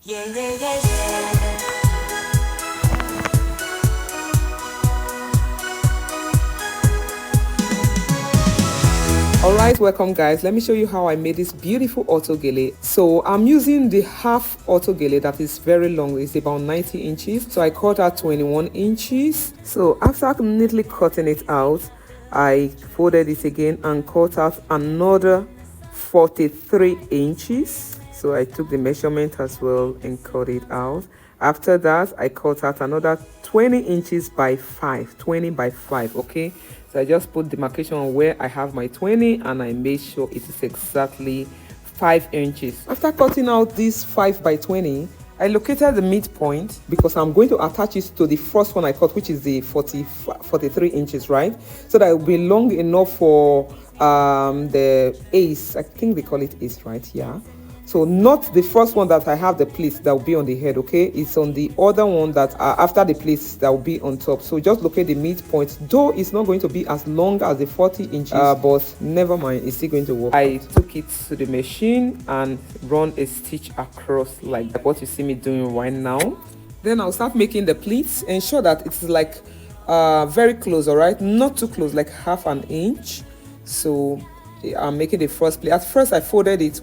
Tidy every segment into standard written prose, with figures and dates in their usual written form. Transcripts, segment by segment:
Yeah, yeah, yeah, yeah. Alright, welcome guys. Let me show you how I made this beautiful autogele. So I'm using the half autogele that is very long. It's about 90 inches. So I cut out 21 inches. So after neatly cutting it out, I folded it again and cut out another 43 inches. So I took the measurement as well and cut it out. After that, I cut out another 20 inches by 5, 20 by 5, okay? So I just put demarcation on where I have my 20 and I made sure it is exactly 5 inches. After cutting out this 5 by 20, I located the midpoint because I'm going to attach it to the first one I cut, which is the 43 inches, right? So that it will be long enough for the ace. I think they call it ace, right? Yeah. So not the first one that I have the pleats that will be on the head, okay? It's on the other one that after the pleats that will be on top. So just locate the midpoint, though it's not going to be as long as the 40 inches, but never mind, it's still going to work. I took it to the machine and run a stitch across like what you see me doing right now. Then I'll start making the pleats. Ensure that it's like very close, all right? Not too close, like half an inch. So I'm making the first pleat. At first I folded it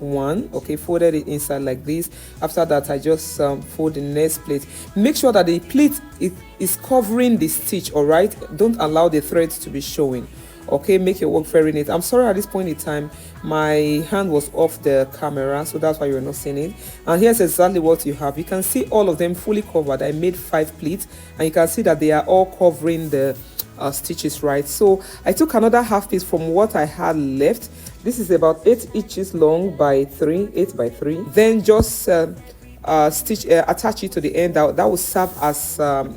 folded it inside like this. After that I just fold the next plate. Make sure that the pleat is covering the stitch, all right? Don't allow the threads to be showing, okay? Make your work very neat. I'm sorry at this point in time my hand was off the camera, so that's why you're not seeing it. And here's exactly what you have. You can see all of them fully covered. I made 5 pleats and you can see that they are all covering the stitches, right? So I took another half piece from what I had left. This is about 8 inches long by 3, 8 by 3. Then just attach it to the end. That will serve as a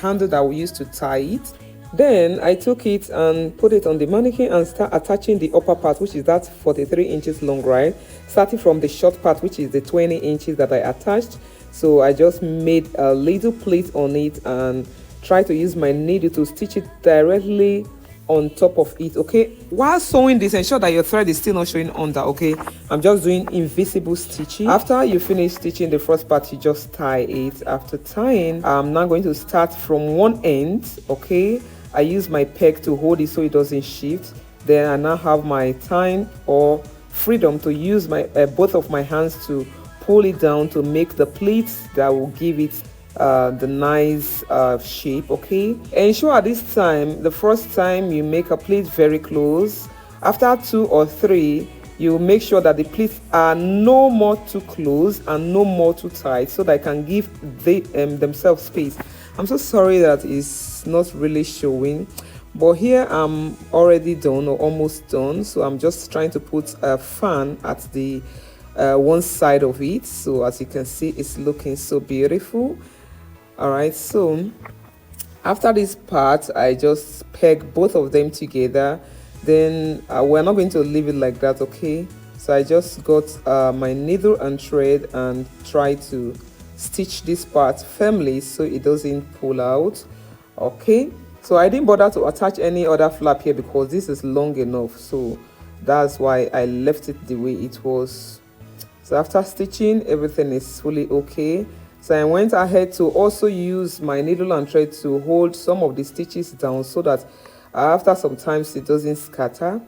handle that we use to tie it. Then I took it and put it on the mannequin and start attaching the upper part, which is that 43 inches long, right? Starting from the short part, which is the 20 inches that I attached. So I just made a little plate on it and try to use my needle to stitch it directly on top of it, okay? While sewing this, ensure that your thread is still not showing under, okay? I'm just doing invisible stitching. After you finish stitching the first part, you just tie it. After tying, I'm now going to start from one end, okay? I use my peg to hold it so it doesn't shift. Then I now have my time or freedom to use my both of my hands to pull it down to make the pleats that will give it the nice shape, okay? Ensure at this time, the first time you make a pleat very close. After 2 or 3, you make sure that the pleats are no more too close and no more too tight, so that I can give themselves space. I'm so sorry that it's not really showing, but here I'm already done or almost done. So I'm just trying to put a fan at the one side of it. So as you can see, it's looking so beautiful. All right, so after this part I just peg both of them together. Then we're not going to leave it like that, okay? So I just got my needle and thread and try to stitch this part firmly so it doesn't pull out, okay? So I didn't bother to attach any other flap here because this is long enough, so that's why I left it the way it was. So after stitching, everything is fully okay. So I went ahead to also use my needle and thread to hold some of the stitches down so that after some time it doesn't scatter.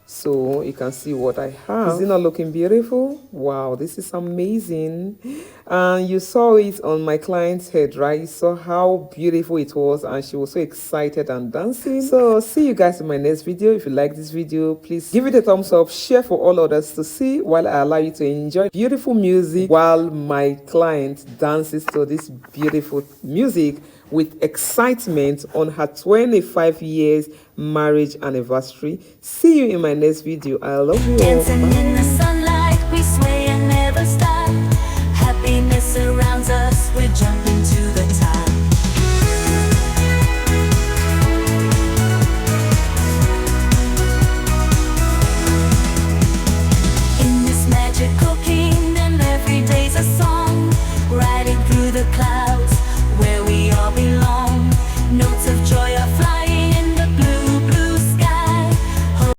So you can see what I have. Is it not looking beautiful? Wow, this is amazing. And you saw it on my client's head, right? You saw how beautiful it was and she was so excited and dancing. So see you guys in my next video. If you like this video, please give it a thumbs up, share for all others to see, while I allow you to enjoy beautiful music while my client dances to this beautiful music with excitement on her 25 years marriage anniversary. See you in my next video. I love you all. Dancing in the